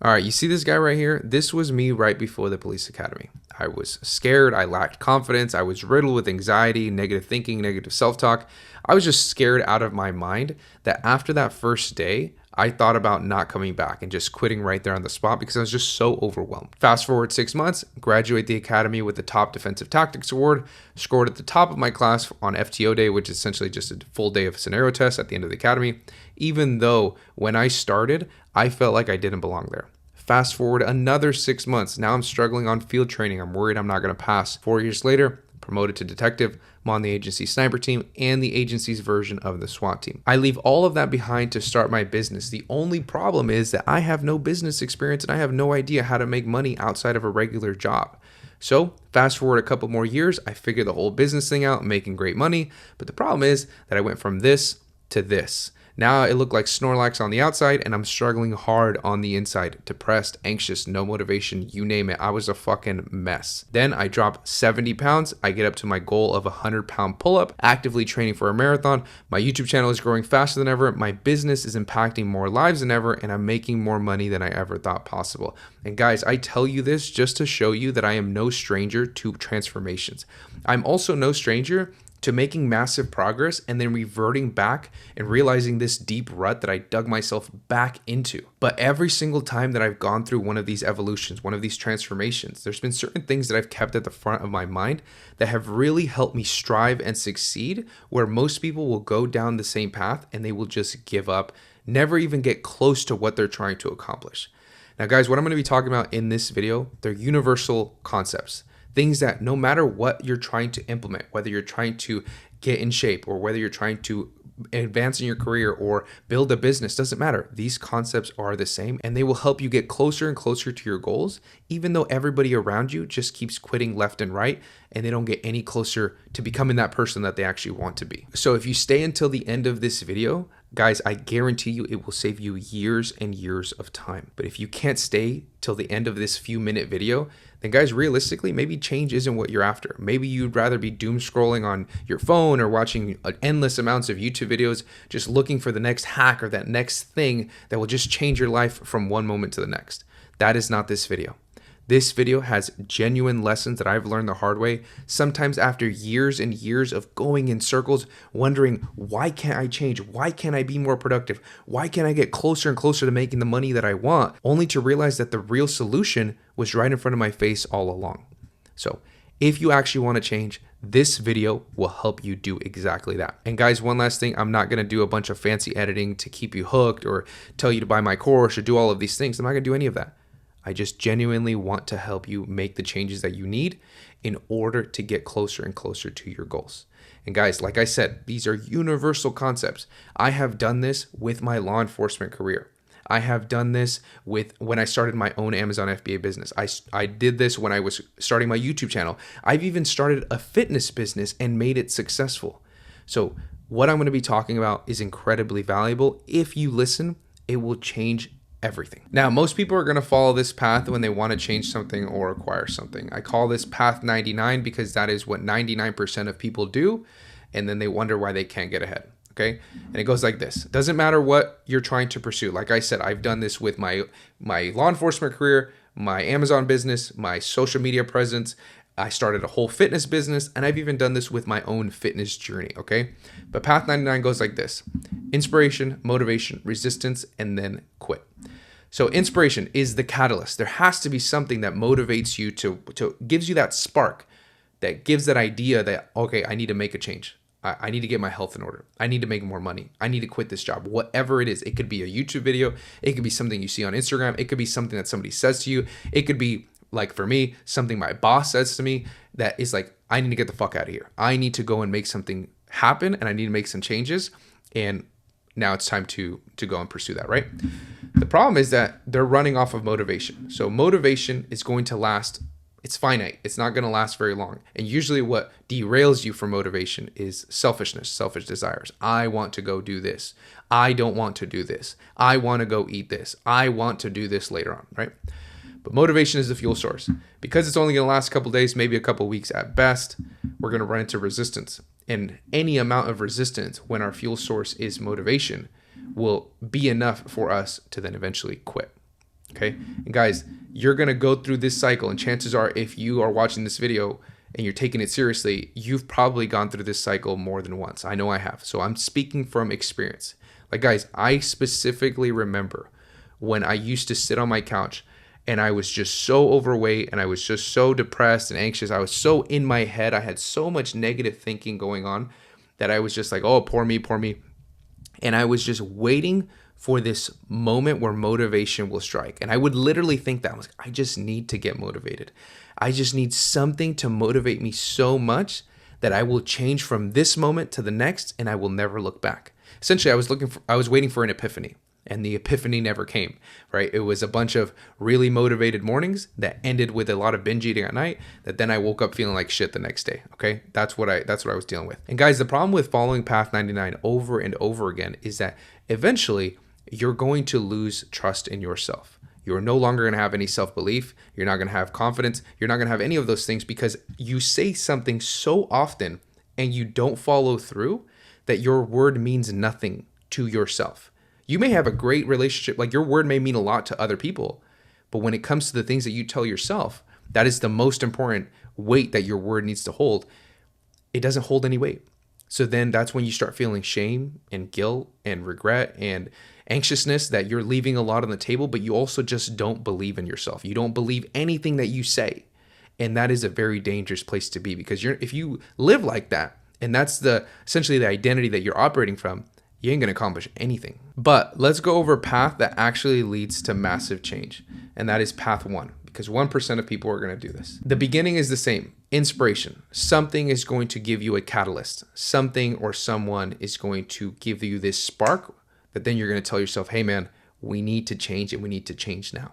All right, you see this guy right here? This was me right before the police academy. I was scared. I lacked confidence. I was riddled with anxiety, negative thinking, negative self-talk. I was just scared out of my mind that after that first day, I thought about not coming back and just quitting right there on the spot because I was just so overwhelmed. Fast forward 6 months, graduate the academy with the top defensive tactics award, scored at the top of my class on FTO day, which is essentially just a full day of scenario tests at the end of the academy, even though when I started, I felt like I didn't belong there. Fast forward another 6 months. Now I'm struggling on field training. I'm worried I'm not going to pass. 4 years later, promoted to detective. I'm on the agency sniper team and the agency's version of the SWAT team. I leave all of that behind to start my business. The only problem is that I have no business experience and I have no idea how to make money outside of a regular job. So fast forward a couple more years, I figured the whole business thing out, making great money. But the problem is that I went from this to this. Now it looked like Snorlax on the outside and I'm struggling hard on the inside. Depressed, anxious, no motivation, you name it. I was a fucking mess. Then I drop 70 pounds. I get up to my goal of a 100-pound pull-up, actively training for a marathon. My YouTube channel is growing faster than ever. My business is impacting more lives than ever and I'm making more money than I ever thought possible. And guys, I tell you this just to show you that I am no stranger to transformations. I'm also no stranger to making massive progress and then reverting back and realizing this deep rut that I dug myself back into. But every single time that I've gone through one of these evolutions, one of these transformations, there's been certain things that I've kept at the front of my mind that have really helped me strive and succeed, where most people will go down the same path and they will just give up, never even get close to what they're trying to accomplish. Now guys, what I'm going to be talking about in this video, they're universal concepts. Things that no matter what you're trying to implement, whether you're trying to get in shape or whether you're trying to advance in your career or build a business, doesn't matter. These concepts are the same and they will help you get closer and closer to your goals, even though everybody around you just keeps quitting left and right and they don't get any closer to becoming that person that they actually want to be. So if you stay until the end of this video, guys, I guarantee you it will save you years and years of time. But if you can't stay till the end of this few-minute video, then guys, realistically, maybe change isn't what you're after. Maybe you'd rather be doom scrolling on your phone or watching endless amounts of YouTube videos, just looking for the next hack or that next thing that will just change your life from one moment to the next. That is not this video. This video has genuine lessons that I've learned the hard way, sometimes after years and years of going in circles, wondering, why can't I change? Why can't I be more productive? Why can't I get closer and closer to making the money that I want? Only to realize that the real solution was right in front of my face all along. So if you actually want to change, this video will help you do exactly that. And guys, one last thing, I'm not going to do a bunch of fancy editing to keep you hooked or tell you to buy my course or do all of these things. I'm not going to do any of that. I just genuinely want to help you make the changes that you need in order to get closer and closer to your goals. And guys, like I said, these are universal concepts. I have done this with my law enforcement career. I have done this with when I started my own Amazon FBA business. I did this when I was starting my YouTube channel. I've even started a fitness business and made it successful. So what I'm going to be talking about is incredibly valuable. If you listen, it will change everything. Now, most people are going to follow this path when they want to change something or acquire something. I call this path 99 because that is what 99% of people do. And then they wonder why they can't get ahead. Okay. And it goes like this. It doesn't matter what you're trying to pursue. Like I said, I've done this with my law enforcement career, my Amazon business, my social media presence. I started a whole fitness business, and I've even done this with my own fitness journey, okay? But path 99 goes like this: inspiration, motivation, resistance, and then quit. So inspiration is the catalyst. There has to be something that motivates you to gives you that spark, that gives that idea that, okay, I need to make a change. I need to get my health in order. I need to make more money. I need to quit this job. Whatever it is, it could be a YouTube video. It could be something you see on Instagram. It could be something that somebody says to you. It could be, like for me, something my boss says to me that is like, I need to get the fuck out of here. I need to go and make something happen and I need to make some changes. And now it's time to go and pursue that, right? The problem is that they're running off of motivation. So motivation is going to last. It's finite. It's not going to last very long. And usually what derails you from motivation is selfishness, selfish desires. I want to go do this. I don't want to do this. I want to go eat this. I want to do this later on, right? But motivation is the fuel source. Because it's only going to last a couple days, maybe a couple weeks at best, we're going to run into resistance. And any amount of resistance when our fuel source is motivation will be enough for us to then eventually quit. Okay. And guys, you're going to go through this cycle. And chances are, if you are watching this video and you're taking it seriously, you've probably gone through this cycle more than once. I know I have. So I'm speaking from experience. Like, guys, I specifically remember when I used to sit on my couch and I was just so overweight and I was just so depressed and anxious. I was so in my head. I had so much negative thinking going on that I was just like, oh, poor me, poor me. And I was just waiting for this moment where motivation will strike. And I would literally think that I was like, I just need to get motivated. I just need something to motivate me so much that I will change from this moment to the next and I will never look back. Essentially, I was waiting for an epiphany, and the epiphany never came, right? It was a bunch of really motivated mornings that ended with a lot of binge eating at night that then I woke up feeling like shit the next day. Okay. That's what I was dealing with. And guys, the problem with following Path 99 over and over again is that eventually you're going to lose trust in yourself. You're no longer going to have any self-belief. You're not going to have confidence. You're not going to have any of those things because you say something so often and you don't follow through that your word means nothing to yourself. You may have a great relationship, like your word may mean a lot to other people, but when it comes to the things that you tell yourself, that is the most important weight that your word needs to hold. It doesn't hold any weight. So then that's when you start feeling shame and guilt and regret and anxiousness that you're leaving a lot on the table, but you also just don't believe in yourself. You don't believe anything that you say. And that is a very dangerous place to be because if you live like that, and that's essentially the identity that you're operating from, you ain't going to accomplish anything. But let's go over a path that actually leads to massive change. And that is path 1, because 1% of people are going to do this. The beginning is the same. Inspiration. Something is going to give you a catalyst. Something or someone is going to give you this spark that then you're going to tell yourself, hey man, we need to change and we need to change now.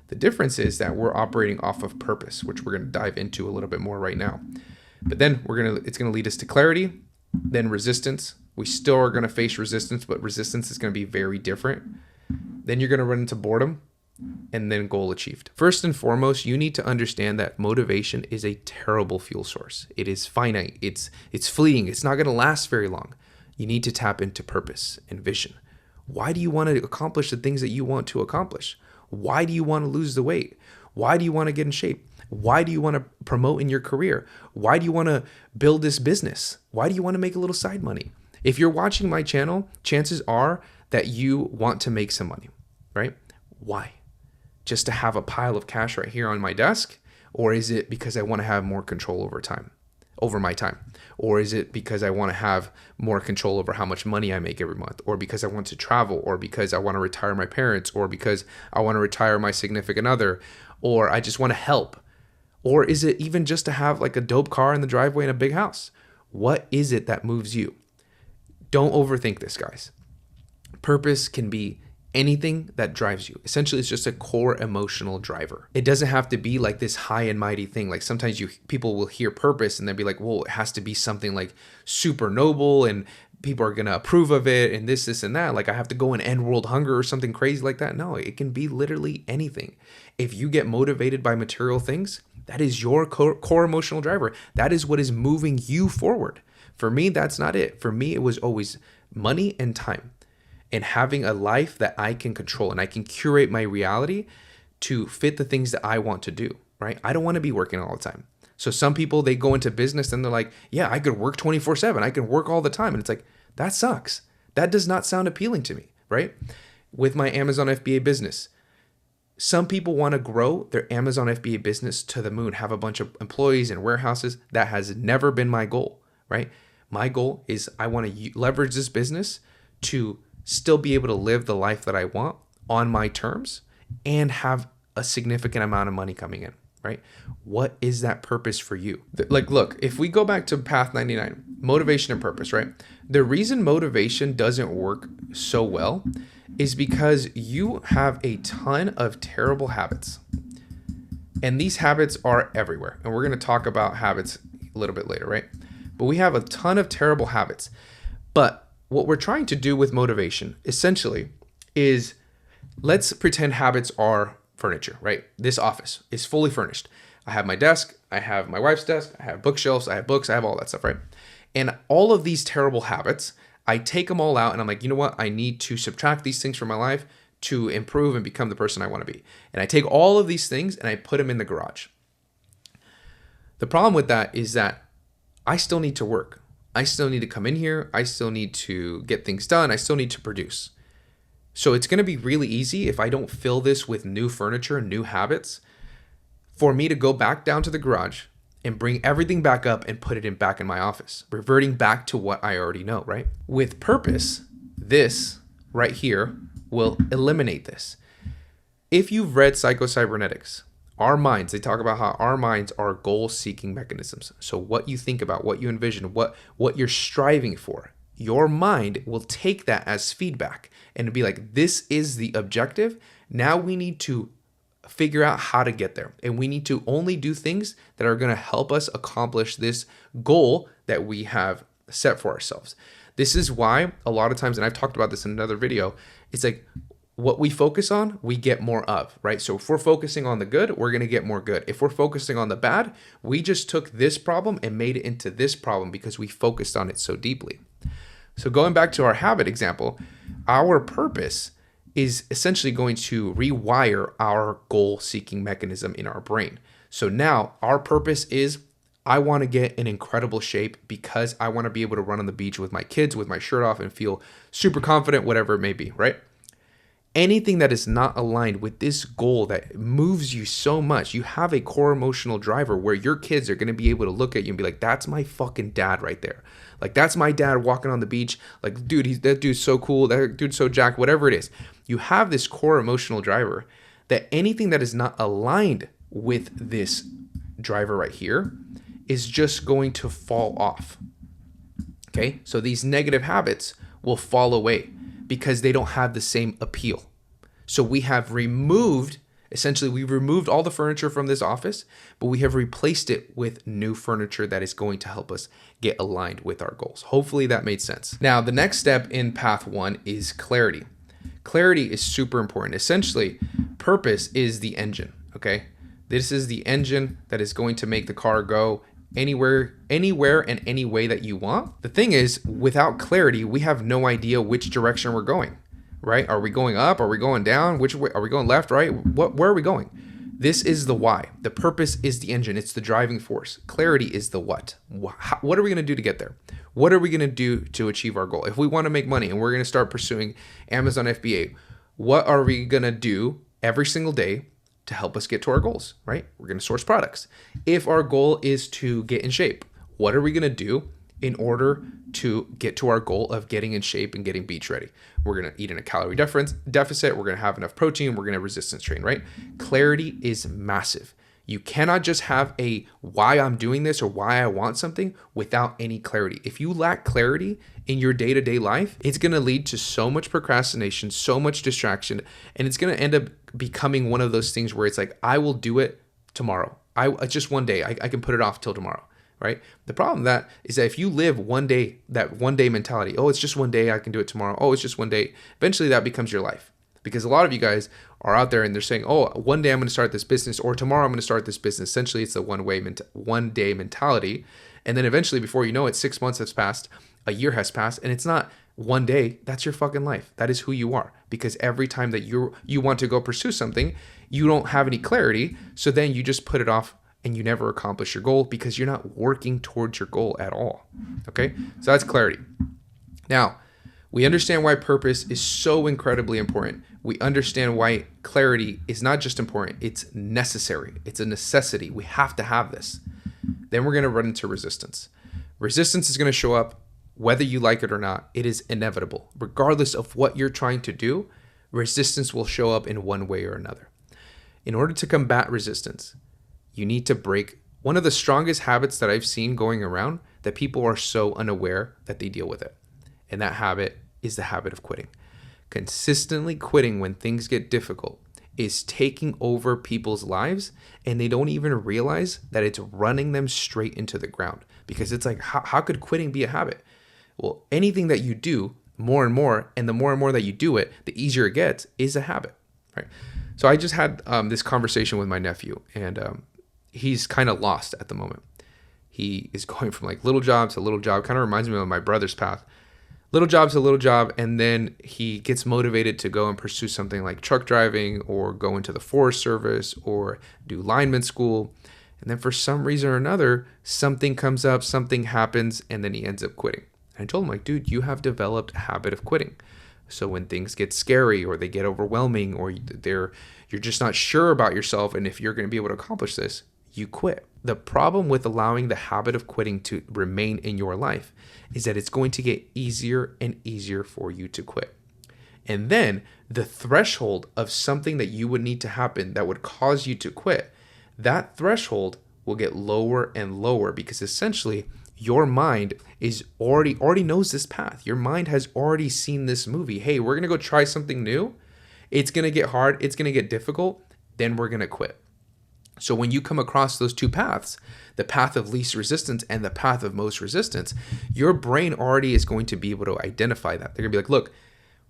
The difference is that we're operating off of purpose, which we're going to dive into a little bit more right now. But then it's going to lead us to clarity, then resistance. We still are going to face resistance, but resistance is going to be very different. Then you're going to run into boredom, and then goal achieved. First and foremost, you need to understand that motivation is a terrible fuel source. It is finite. It's fleeting. It's not going to last very long. You need to tap into purpose and vision. Why do you want to accomplish the things that you want to accomplish? Why do you want to lose the weight? Why do you want to get in shape? Why do you want to promote in your career? Why do you want to build this business? Why do you want to make a little side money? If you're watching my channel, chances are that you want to make some money, right? Why? Just to have a pile of cash right here on my desk? Or is it because I want to have more control over my time? Or is it because I want to have more control over how much money I make every month? Or because I want to travel? Or because I want to retire my parents? Or because I want to retire my significant other? Or I just want to help? Or is it even just to have like a dope car in the driveway and a big house? What is it that moves you? Don't overthink this, guys. Purpose can be anything that drives you. Essentially, it's just a core emotional driver. It doesn't have to be like this high and mighty thing. Like sometimes people will hear purpose and they'll be like, well, it has to be something like super noble and people are going to approve of it and this and that. Like I have to go and end world hunger or something crazy like that. No, it can be literally anything. If you get motivated by material things, that is your core emotional driver. That is what is moving you forward. For me, that's not it. For me, it was always money and time and having a life that I can control and I can curate my reality to fit the things that I want to do, right? I don't want to be working all the time. So some people, they go into business and they're like, yeah, I could work 24/7. I can work all the time. And it's like, that sucks. That does not sound appealing to me, right? With my Amazon FBA business, some people want to grow their Amazon FBA business to the moon, have a bunch of employees and warehouses. That has never been my goal, right? My goal is I want to leverage this business to still be able to live the life that I want on my terms and have a significant amount of money coming in, right? What is that purpose for you? Like, look, if we go back to Path 99, motivation and purpose, right? The reason motivation doesn't work so well is because you have a ton of terrible habits. And these habits are everywhere. And we're going to talk about habits a little bit later, right? But we have a ton of terrible habits. But what we're trying to do with motivation essentially is, let's pretend habits are furniture, right? This office is fully furnished. I have my desk, I have my wife's desk, I have bookshelves, I have books, I have all that stuff, right? And all of these terrible habits, I take them all out and I'm like, you know what? I need to subtract these things from my life to improve and become the person I want to be. And I take all of these things and I put them in the garage. The problem with that is that I still need to work. I still need to come in here. I still need to get things done. I still need to produce. So it's going to be really easy if I don't fill this with new furniture, new habits, for me to go back down to the garage and bring everything back up and put it back in my office, reverting back to what I already know, right? With purpose, this right here will eliminate this. If you've read Psycho-Cybernetics, our minds, they talk about how our minds are goal-seeking mechanisms. So what you think about, what you envision, what you're striving for, your mind will take that as feedback and be like, this is the objective. Now we need to figure out how to get there. And we need to only do things that are going to help us accomplish this goal that we have set for ourselves. This is why a lot of times, and I've talked about this in another video, it's like what we focus on, we get more of, right? So if we're focusing on the good, we're going to get more good. If we're focusing on the bad, we just took this problem and made it into this problem because we focused on it so deeply. So going back to our habit example, our purpose is essentially going to rewire our goal-seeking mechanism in our brain. So now our purpose is, I want to get in incredible shape because I want to be able to run on the beach with my kids with my shirt off and feel super confident, whatever it may be, right? Anything that is not aligned with this goal that moves you so much, you have a core emotional driver where your kids are going to be able to look at you and be like, that's my fucking dad right there. Like, that's my dad walking on the beach. Like, dude, that dude's so cool. That dude's so jacked, whatever it is. You have this core emotional driver that anything that is not aligned with this driver right here is just going to fall off. Okay? So these negative habits will fall away because they don't have the same appeal. So we have removed, essentially we removed all the furniture from this office, but we have replaced it with new furniture that is going to help us get aligned with our goals. Hopefully that made sense. Now, the next step in path 1 is clarity. Clarity is super important. Essentially, purpose is the engine, okay? This is the engine that is going to make the car go anywhere and any way that you want. The thing is, without clarity, we have no idea which direction we're going, right? Are we going up? Are we going down? Which way? Are we going left, right? Where are we going? This is the why. The purpose is the engine. It's the driving force. Clarity is the what. What are we going to do to get there? What are we going to do to achieve our goal? If we want to make money and we're going to start pursuing Amazon FBA, what are we going to do every single day to help us get to our goals, right? We're going to source products. If our goal is to get in shape, what are we going to do in order to get to our goal of getting in shape and getting beach ready? We're going to eat in a calorie deficit. We're going to have enough protein. We're going to resistance train, right? Clarity is massive. You cannot just have a why I'm doing this or why I want something without any clarity. If you lack clarity in your day-to-day life, it's going to lead to so much procrastination, so much distraction, and it's going to end up becoming one of those things where it's like, I will do it tomorrow. Just one day. I can put it off till tomorrow, right? The problem with that is that if you live one day, that one day mentality, oh, it's just one day, I can do it tomorrow. Oh, it's just one day. Eventually that becomes your life. Because a lot of you guys are out there and they're saying, oh, one day I'm going to start this business, or tomorrow I'm going to start this business. Essentially, it's the one day mentality. And then eventually, before you know it, 6 months has passed, a year has passed, and it's not one day. That's your fucking life. That is who you are. Because every time that you want to go pursue something, you don't have any clarity. So then you just put it off and you never accomplish your goal because you're not working towards your goal at all. Okay? So that's clarity. Now, we understand why purpose is so incredibly important. We understand why clarity is not just important, it's necessary. It's a necessity. We have to have this. Then we're going to run into resistance. Resistance is going to show up whether you like it or not. It is inevitable. Regardless of what you're trying to do, resistance will show up in one way or another. In order to combat resistance, you need to break one of the strongest habits that I've seen going around that people are so unaware that they deal with it. And that habit is the habit of quitting. Consistently quitting when things get difficult is taking over people's lives, and they don't even realize that it's running them straight into the ground. Because it's like, how could quitting be a habit? Well, anything that you do more and more that you do it, the easier it gets, is a habit, right? So I just had this conversation with my nephew, and he's kind of lost at the moment. He is going from like little job to little job. Kind of reminds me of my brother's path. Little job to little job, and then he gets motivated to go and pursue something like truck driving or go into the Forest Service or do lineman school. And then for some reason or another, something comes up, something happens, and then he ends up quitting. And I told him, like, dude, you have developed a habit of quitting. So when things get scary or they get overwhelming or you're just not sure about yourself and if you're going to be able to accomplish this, you quit. The problem with allowing the habit of quitting to remain in your life is that it's going to get easier and easier for you to quit. And then the threshold of something that you would need to happen that would cause you to quit, that threshold will get lower and lower because essentially your mind is already knows this path. Your mind has already seen this movie. Hey, we're going to go try something new. It's going to get hard. It's going to get difficult. Then we're going to quit. So when you come across those two paths, the path of least resistance and the path of most resistance, your brain already is going to be able to identify that. They're going to be like, look,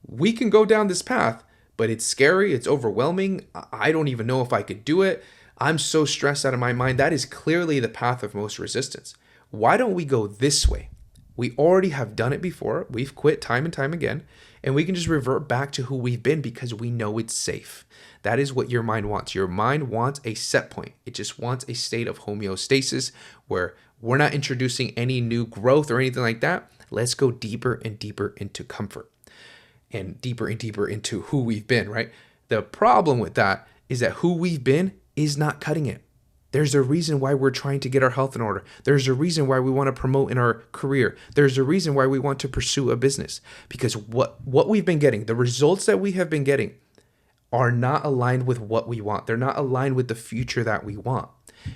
we can go down this path, but it's scary. It's overwhelming. I don't even know if I could do it. I'm so stressed out of my mind. That is clearly the path of most resistance. Why don't we go this way? We already have done it before. We've quit time and time again, and we can just revert back to who we've been because we know it's safe. That is what your mind wants. Your mind wants a set point. It just wants a state of homeostasis where we're not introducing any new growth or anything like that. Let's go deeper and deeper into comfort and deeper into who we've been, right? The problem with that is that who we've been is not cutting it. There's a reason why we're trying to get our health in order. There's a reason why we want to promote in our career. There's a reason why we want to pursue a business because what we've been getting, the results that we have been getting are not aligned with what we want. They're not aligned with the future that we want.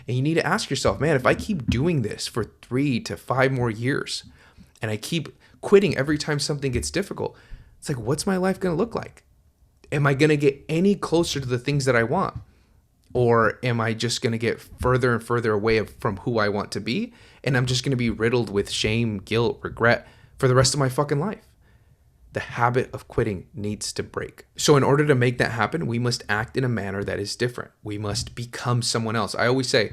And you need to ask yourself, man, if I keep doing this for 3 to 5 more years and I keep quitting every time something gets difficult, it's like, what's my life going to look like? Am I going to get any closer to the things that I want? Or am I just going to get further and further away from who I want to be? And I'm just going to be riddled with shame, guilt, regret for the rest of my fucking life. The habit of quitting needs to break. So in order to make that happen, we must act in a manner that is different. We must become someone else. I always say,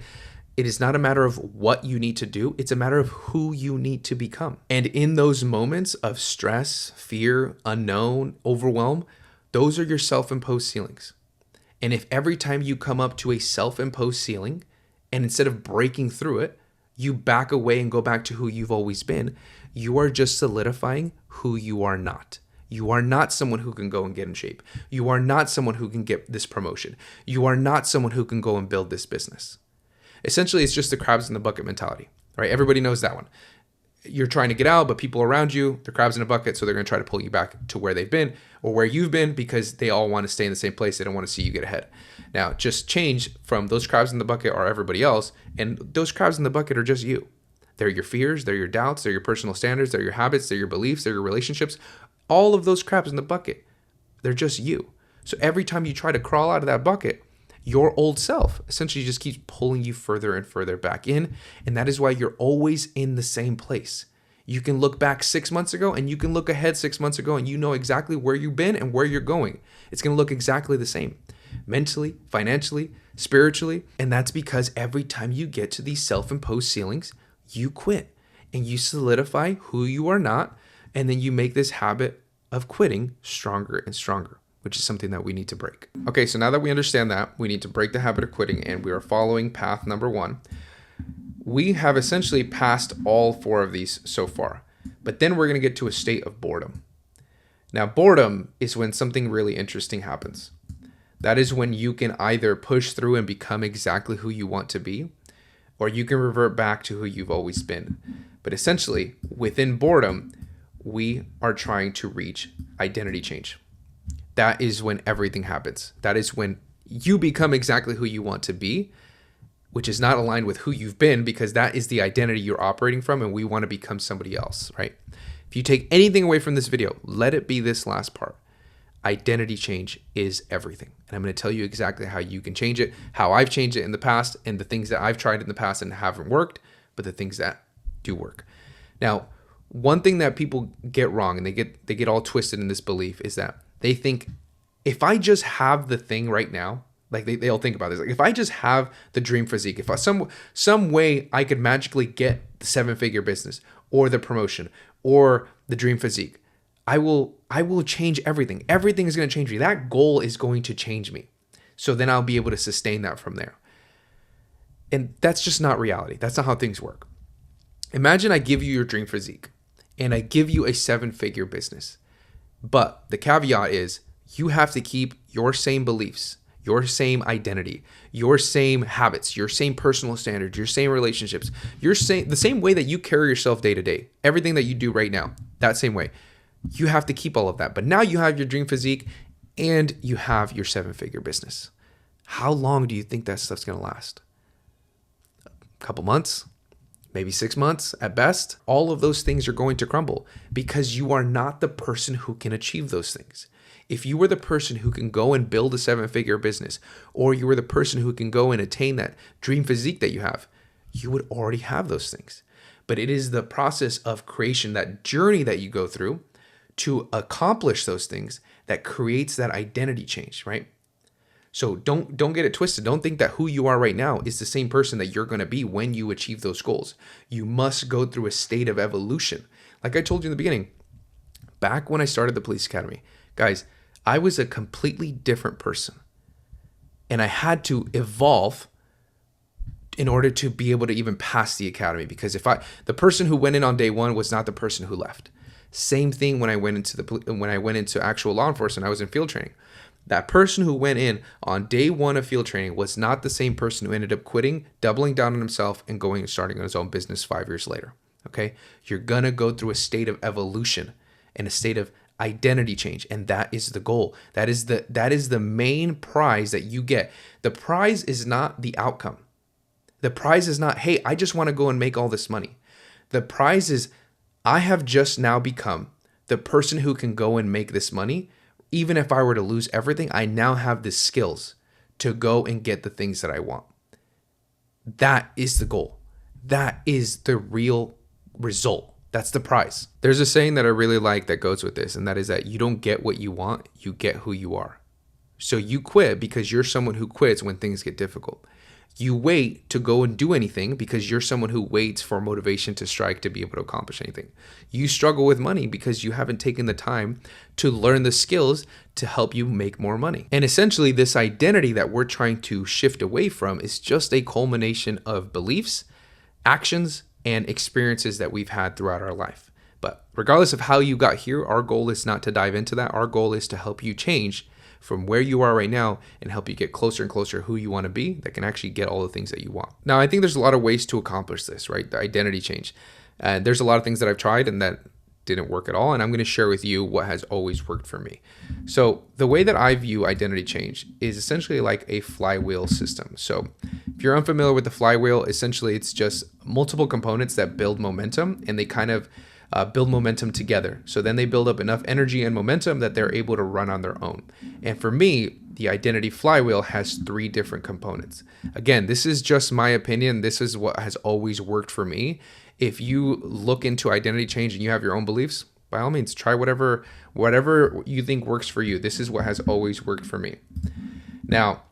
it is not a matter of what you need to do. It's a matter of who you need to become. And in those moments of stress, fear, unknown, overwhelm, those are your self-imposed ceilings. And if every time you come up to a self-imposed ceiling, and instead of breaking through it, you back away and go back to who you've always been, you are just solidifying who you are not. You are not someone who can go and get in shape. You are not someone who can get this promotion. You are not someone who can go and build this business. Essentially, it's just the crabs in the bucket mentality, right? Everybody knows that one. You're trying to get out, but people around you, they're crabs in a bucket, so they're going to try to pull you back to where they've been or where you've been because they all want to stay in the same place. They don't want to see you get ahead. Now, just change from those crabs in the bucket are everybody else, and those crabs in the bucket are just you. They're your fears, they're your doubts, they're your personal standards, they're your habits, they're your beliefs, they're your relationships. All of those crabs in the bucket, they're just you. So every time you try to crawl out of that bucket, your old self essentially just keeps pulling you further and further back in. And that is why you're always in the same place. You can look back 6 months ago and you can look ahead 6 months ago and you know exactly where you've been and where you're going. It's going to look exactly the same, mentally, financially, spiritually. And that's because every time you get to these self-imposed ceilings, you quit and you solidify who you are not. And then you make this habit of quitting stronger and stronger, which is something that we need to break. Okay, so now that we understand that, we need to break the habit of quitting and we are following path number 1. We have essentially passed all 4 of these so far, but then we're going to get to a state of boredom. Now, boredom is when something really interesting happens. That is when you can either push through and become exactly who you want to be, or you can revert back to who you've always been. But essentially, within boredom, we are trying to reach identity change. That is when everything happens. That is when you become exactly who you want to be, which is not aligned with who you've been because that is the identity you're operating from and we want to become somebody else, right? If you take anything away from this video, let it be this last part. Identity change is everything. And I'm going to tell you exactly how you can change it, how I've changed it in the past, and the things that I've tried in the past and haven't worked, but the things that do work. Now, one thing that people get wrong and they get all twisted in this belief is that they think if I just have the thing right now, like they'll think about this, like if I just have the dream physique, if some way I could magically get the 7-figure business or the promotion or the dream physique, I will change everything. Everything is going to change me. That goal is going to change me. So then I'll be able to sustain that from there. And that's just not reality. That's not how things work. Imagine I give you your dream physique and I give you a 7-figure business. But the caveat is you have to keep your same beliefs, your same identity, your same habits, your same personal standards, your same relationships, the same way that you carry yourself day to day, everything that you do right now, that same way. You have to keep all of that. But now you have your dream physique and you have your 7-figure business. How long do you think that stuff's going to last? A couple months, maybe 6 months at best. All of those things are going to crumble because you are not the person who can achieve those things. If you were the person who can go and build a 7-figure business, or you were the person who can go and attain that dream physique that you have, you would already have those things. But it is the process of creation, that journey that you go through to accomplish those things, that creates that identity change, right? So don't get it twisted. Don't think that who you are right now is the same person that you're going to be when you achieve those goals. You must go through a state of evolution. Like I told you in the beginning, back when I started the police academy, guys, I was a completely different person. And I had to evolve in order to be able to even pass the academy. Because the person who went in on day one was not the person who left. Same thing when I went into actual law enforcement. I was in field training. That person who went in on day one of field training was not the same person who ended up quitting, doubling down on himself, and going and starting on his own business 5 years later. Okay? You're gonna go through a state of evolution and a state of identity change, and that is the goal. That is the main prize that you get. The prize is not the outcome. The prize is not, hey, I just want to go and make all this money. The prize is, I have just now become the person who can go and make this money. Even if I were to lose everything, I now have the skills to go and get the things that I want. That is the goal. That is the real result. That's the prize. There's a saying that I really like that goes with this, and that is that you don't get what you want, you get who you are. So you quit because you're someone who quits when things get difficult. You wait to go and do anything because you're someone who waits for motivation to strike to be able to accomplish anything. You struggle with money because you haven't taken the time to learn the skills to help you make more money. And essentially, this identity that we're trying to shift away from is just a culmination of beliefs, actions, and experiences that we've had throughout our life. But regardless of how you got here, our goal is not to dive into that. Our goal is to help you change from where you are right now and help you get closer and closer to who you want to be that can actually get all the things that you want. Now, I think there's a lot of ways to accomplish this, right? The identity change. There's a lot of things that I've tried and that didn't work at all. And I'm going to share with you what has always worked for me. So the way that I view identity change is essentially like a flywheel system. So if you're unfamiliar with the flywheel, essentially it's just multiple components that build momentum, and they kind of build momentum together. So then they build up enough energy and momentum that they're able to run on their own. And for me, the identity flywheel has 3 different components. Again, this is just my opinion. This is what has always worked for me. If you look into identity change and you have your own beliefs, by all means, try whatever you think works for you. This is what has always worked for me. Now,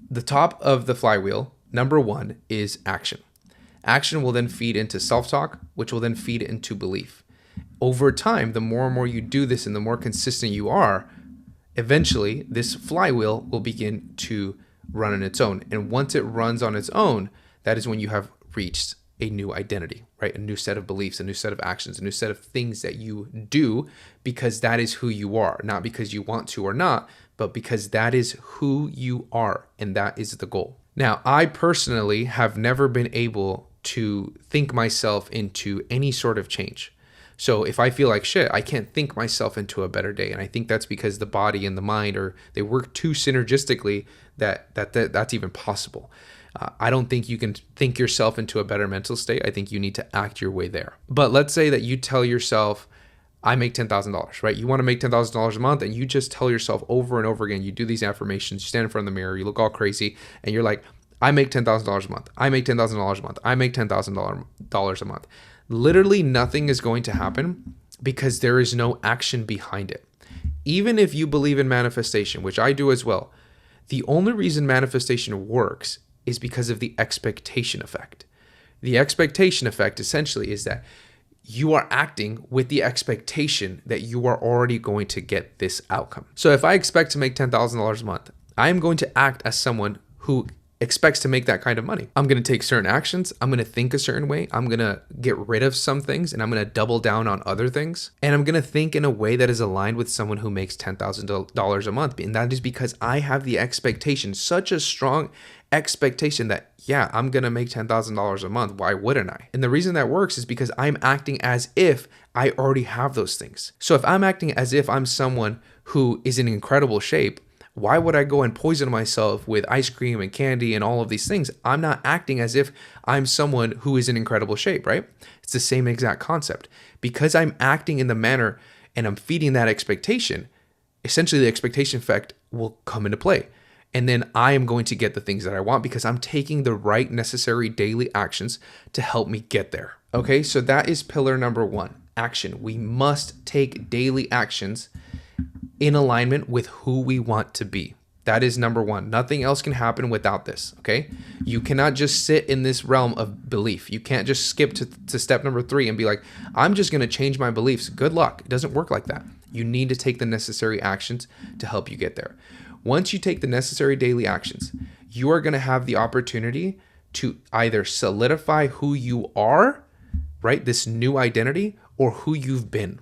the top of the flywheel, number 1, is action. Action will then feed into self-talk, which will then feed into belief. Over time, the more and more you do this and the more consistent you are, eventually this flywheel will begin to run on its own. And once it runs on its own, that is when you have reached a new identity, right? A new set of beliefs, a new set of actions, a new set of things that you do because that is who you are, not because you want to or not, but because that is who you are, and that is the goal. Now, I personally have never been able to think myself into any sort of change. So if I feel like shit, I can't think myself into a better day. And I think that's because the body and the mind they work too synergistically that's even possible. I don't think you can think yourself into a better mental state. I think you need to act your way there. But let's say that you tell yourself, I make $10,000, right? You want to make $10,000 a month, and you just tell yourself over and over again, you do these affirmations, you stand in front of the mirror, you look all crazy, and you're like, I make $10,000 a month. I make $10,000 a month. I make $10,000 a month. Literally nothing is going to happen because there is no action behind it. Even if you believe in manifestation, which I do as well, the only reason manifestation works is because of the expectation effect. The expectation effect essentially is that you are acting with the expectation that you are already going to get this outcome. So if I expect to make $10,000 a month, I am going to act as someone who expects to make that kind of money. I'm going to take certain actions. I'm going to think a certain way. I'm going to get rid of some things and I'm going to double down on other things. And I'm going to think in a way that is aligned with someone who makes $10,000 a month. And that is because I have the expectation, such a strong expectation that, yeah, I'm going to make $10,000 a month. Why wouldn't I? And the reason that works is because I'm acting as if I already have those things. So if I'm acting as if I'm someone who is in incredible shape, why would I go and poison myself with ice cream and candy and all of these things? I'm not acting as if I'm someone who is in incredible shape, right? It's the same exact concept. Because I'm acting in the manner and I'm feeding that expectation, essentially the expectation effect will come into play. And then I am going to get the things that I want because I'm taking the right necessary daily actions to help me get there. Okay, so that is pillar number 1, action. We must take daily actions in alignment with who we want to be. That is number 1. Nothing else can happen without this, okay? You cannot just sit in this realm of belief. You can't just skip to step number 3 and be like, I'm just gonna change my beliefs. Good luck. It doesn't work like that. You need to take the necessary actions to help you get there. Once you take the necessary daily actions, you are gonna have the opportunity to either solidify who you are, right? This new identity, or who you've been.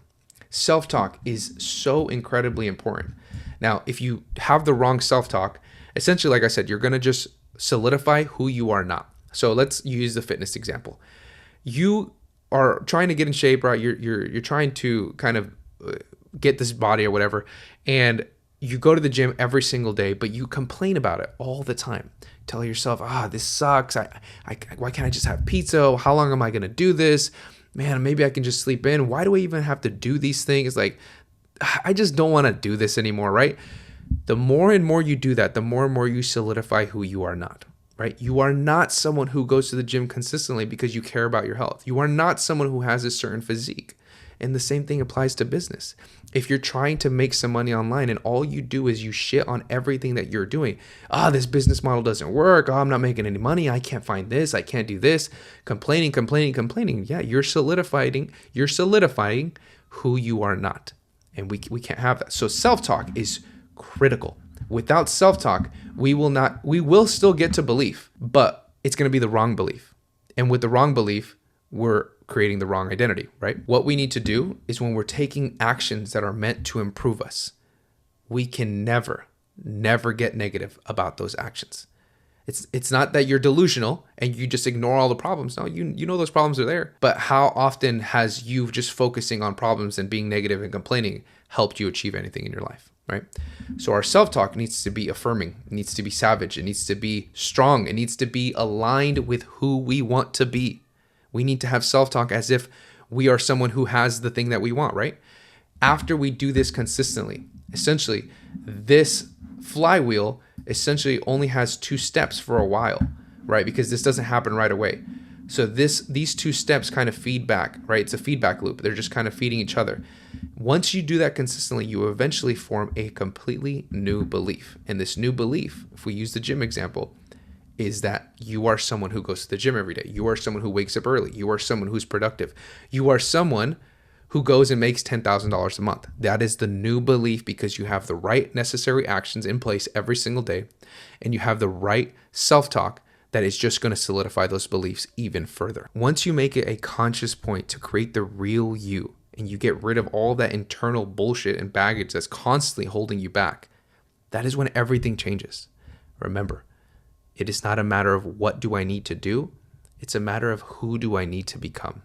Self-talk is so incredibly important. Now, if you have the wrong self-talk, essentially, like I said, you're going to just solidify who you are not. So let's use the fitness example. You are trying to get in shape, right? You're trying to kind of get this body or whatever, and you go to the gym every single day, but you complain about it all the time. Tell yourself, this sucks. Why can't I just have pizza? How long am I going to do this? Man, maybe I can just sleep in. Why do I even have to do these things? Like, I just don't want to do this anymore, right? The more and more you do that, the more and more you solidify who you are not, right? You are not someone who goes to the gym consistently because you care about your health. You are not someone who has a certain physique. And the same thing applies to business. If you're trying to make some money online and all you do is you shit on everything that you're doing, this business model doesn't work. I'm not making any money. I can't find this. I can't do this. Complaining. Yeah, you're solidifying who you are not. And we can't have that. So self-talk is critical. Without self-talk, we will still get to belief, but it's going to be the wrong belief. And with the wrong belief, we're creating the wrong identity, right? What we need to do is when we're taking actions that are meant to improve us, we can never get negative about those actions. It's not that you're delusional and you just ignore all the problems. No, you know those problems are there. But how often has you just focusing on problems and being negative and complaining helped you achieve anything in your life, right? So our self-talk needs to be affirming. It needs to be savage. It needs to be strong. It needs to be aligned with who we want to be. We need to have self-talk as if we are someone who has the thing that we want, right? After we do this consistently, essentially, this flywheel essentially only has 2 steps for a while, right? Because this doesn't happen right away. So these 2 steps kind of feed back, right? It's a feedback loop. They're just kind of feeding each other. Once you do that consistently, you eventually form a completely new belief. And this new belief, if we use the gym example, is that you are someone who goes to the gym every day. You are someone who wakes up early. You are someone who's productive. You are someone who goes and makes $10,000 a month. That is the new belief because you have the right necessary actions in place every single day, and you have the right self-talk that is just going to solidify those beliefs even further. Once you make it a conscious point to create the real you, and you get rid of all that internal bullshit and baggage that's constantly holding you back, that is when everything changes. Remember, it is not a matter of what do I need to do, it's a matter of who do I need to become.